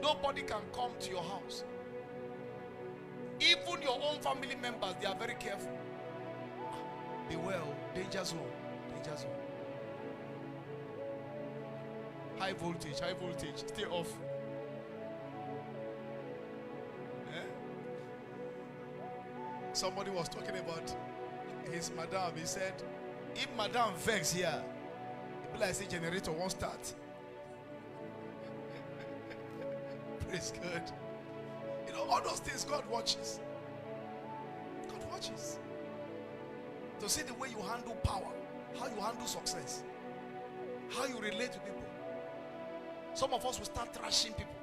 Nobody can come to your house. Even your own family members, they are very careful. Be well, danger zone, danger zone. High voltage, stay off. Somebody was talking about his madam. He said, if madam vex here, it be like say generator won't start. Praise God. You know, all those things God watches. God watches. To see the way you handle power, how you handle success, how you relate to people. Some of us will start thrashing people.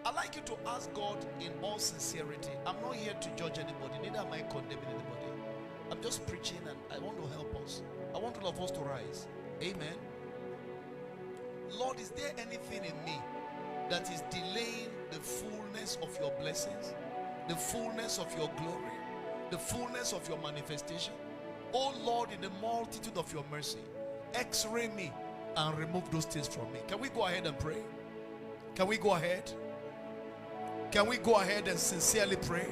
I'd like you to ask God in all sincerity. I'm not here to judge anybody, neither am I condemning anybody. I'm just preaching and I want to help us. I want all of us to rise. Amen. Lord, is there anything in me that is delaying the fullness of your blessings, the fullness of your glory, the fullness of your manifestation? Oh Lord, in the multitude of your mercy, x-ray me and remove those things from me. Can we go ahead and pray? Can we go ahead? Can we go ahead and sincerely pray?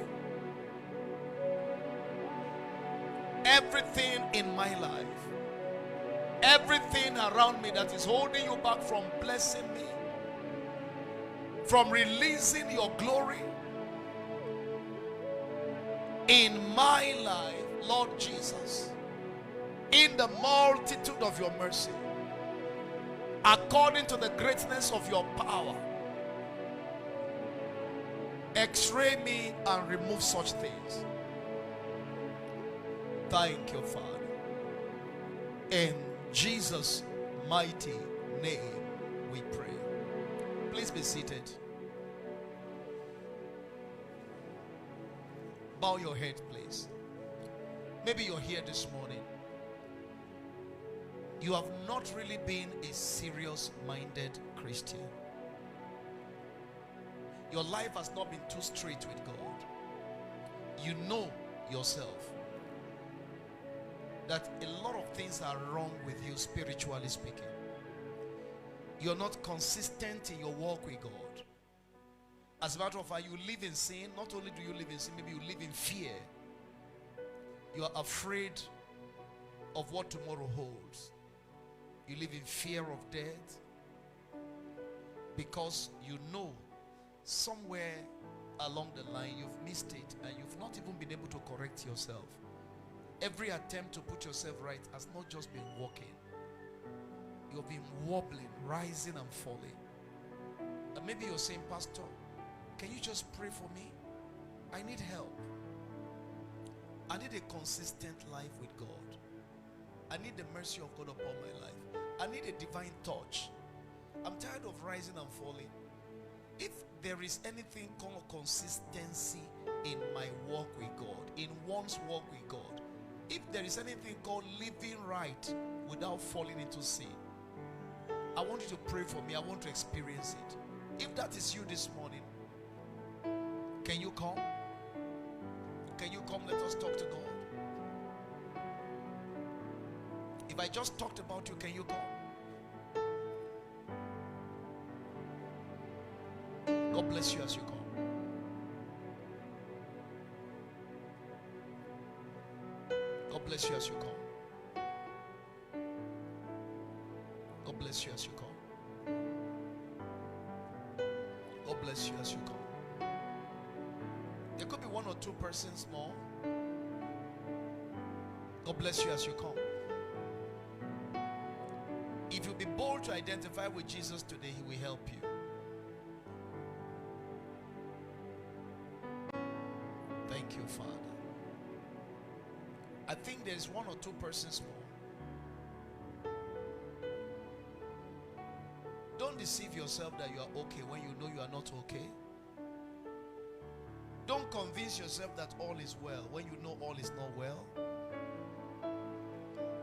Everything in my life, everything around me that is holding you back from blessing me, from releasing your glory in my life, Lord Jesus, in the multitude of your mercy, according to the greatness of your power, x-ray me and remove such things. Thank you, Father. In Jesus' mighty name we pray. Please be seated. Bow your head, please. Maybe you're here this morning. You have not really been a serious-minded Christian. Your life has not been too straight with God. You know yourself that a lot of things are wrong with you, spiritually speaking. You're not consistent in your walk with God. As a matter of fact, you live in sin. Not only do you live in sin, maybe you live in fear. You are afraid of what tomorrow holds. You live in fear of death because you know somewhere along the line you've missed it and you've not even been able to correct yourself. Every attempt to put yourself right has not just been walking. You've been wobbling, rising and falling. And maybe you're saying, Pastor, can you just pray for me? I need help. I need a consistent life with God. I need the mercy of God upon my life. I need a divine touch. I'm tired of rising and falling. If there is anything called consistency in my walk with God, in one's walk with God, if there is anything called living right without falling into sin, I want you to pray for me. I want to experience it. If that is you this morning, can you come? Can you come? Let us talk to God. If I just talked about you, can you come? God bless you as you come. God bless you as you come. God bless you as you come. God bless you as you come. There could be one or two persons more. God bless you as you come. If you be bold to identify with Jesus today, He will help you. Thank you, Father. I think there's one or two persons more. Don't deceive yourself that you are okay when you know you are not okay. Don't convince yourself that all is well when you know all is not well.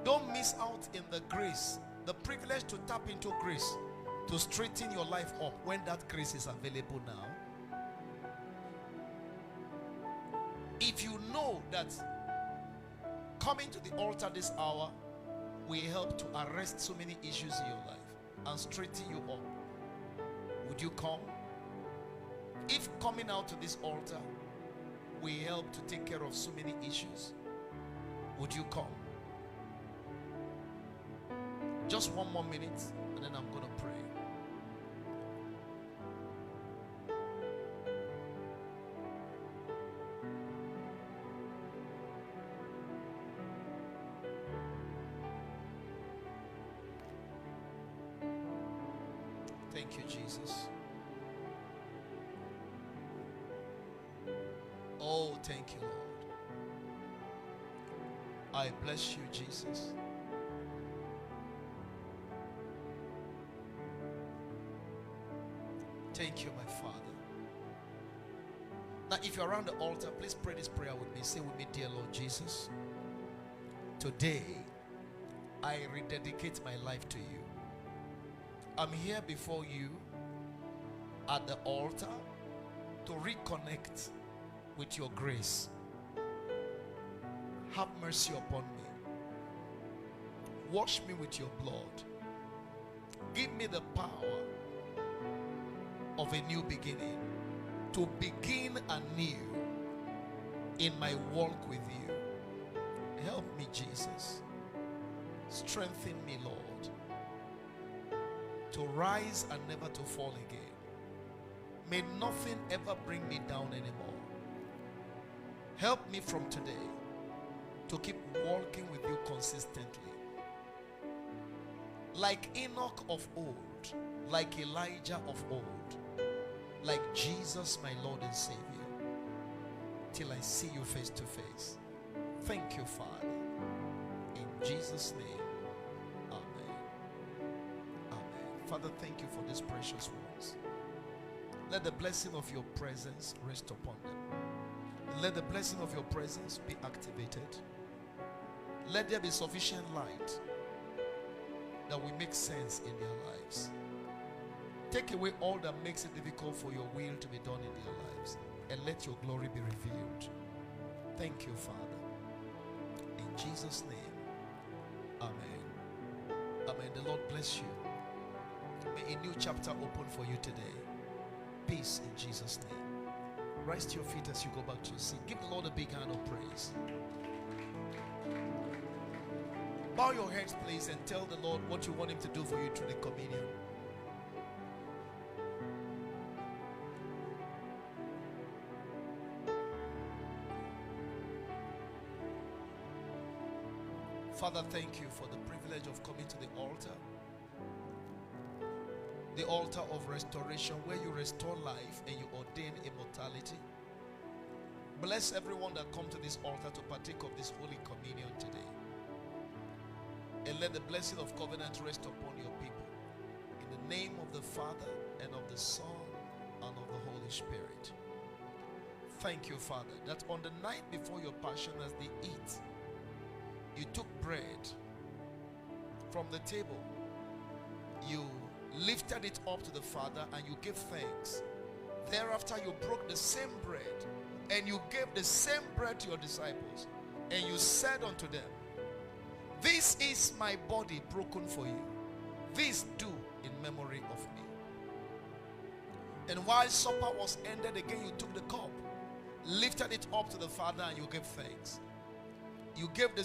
Don't miss out in the grace, the privilege to tap into grace, to straighten your life up when that grace is available now. If you know that coming to the altar this hour will help to arrest so many issues in your life and straighten you up, would you come? If coming out to this altar will help to take care of so many issues, would you come? Just one more minute, and then I'm going to pray. Thank you, Jesus. Oh, thank you, Lord. I bless you, Jesus. Thank you, my Father. Now, if you're around the altar, please pray this prayer with me. Say with me, dear Lord Jesus, today I rededicate my life to you. I'm here before you at the altar to reconnect with your grace. Have mercy upon me. Wash me with your blood. Give me the power of a new beginning, to begin anew in my walk with you. Help me, Jesus. Strengthen me, Lord, to rise and never to fall again. May nothing ever bring me down anymore. Help me from today to keep walking with you consistently. Like Enoch of old, like Elijah of old, like Jesus, my Lord and Savior, till I see you face to face. Thank you, Father. In Jesus' name, amen. Amen. Father, thank you for these precious words. Let the blessing of your presence rest upon them. Let the blessing of your presence be activated. Let there be sufficient light that will make sense in their lives. Take away all that makes it difficult for your will to be done in their lives, and let your glory be revealed. Thank you, Father. In Jesus' name, amen. Amen. The Lord bless you. May a new chapter open for you today. Peace in Jesus' name. Rise to your feet as you go back to your seat. Give the Lord a big hand of praise. Bow your heads, please, and tell the Lord what you want him to do for you through the communion. Father, thank you for the privilege of coming to the altar of restoration, where you restore life and you ordain immortality. Bless everyone that come to this altar to partake of this Holy Communion today. And let the blessing of covenant rest upon your people. In the name of the Father, and of the Son, and of the Holy Spirit. Thank you, Father, that on the night before your passion, as they eat, you took bread from the table, you lifted it up to the Father, and you gave thanks. Thereafter, you broke the same bread, and you gave the same bread to your disciples, and you said unto them, this is my body broken for you. This do in memory of me. And while supper was ended, again you took the cup, lifted it up to the Father, and you gave thanks. You gave the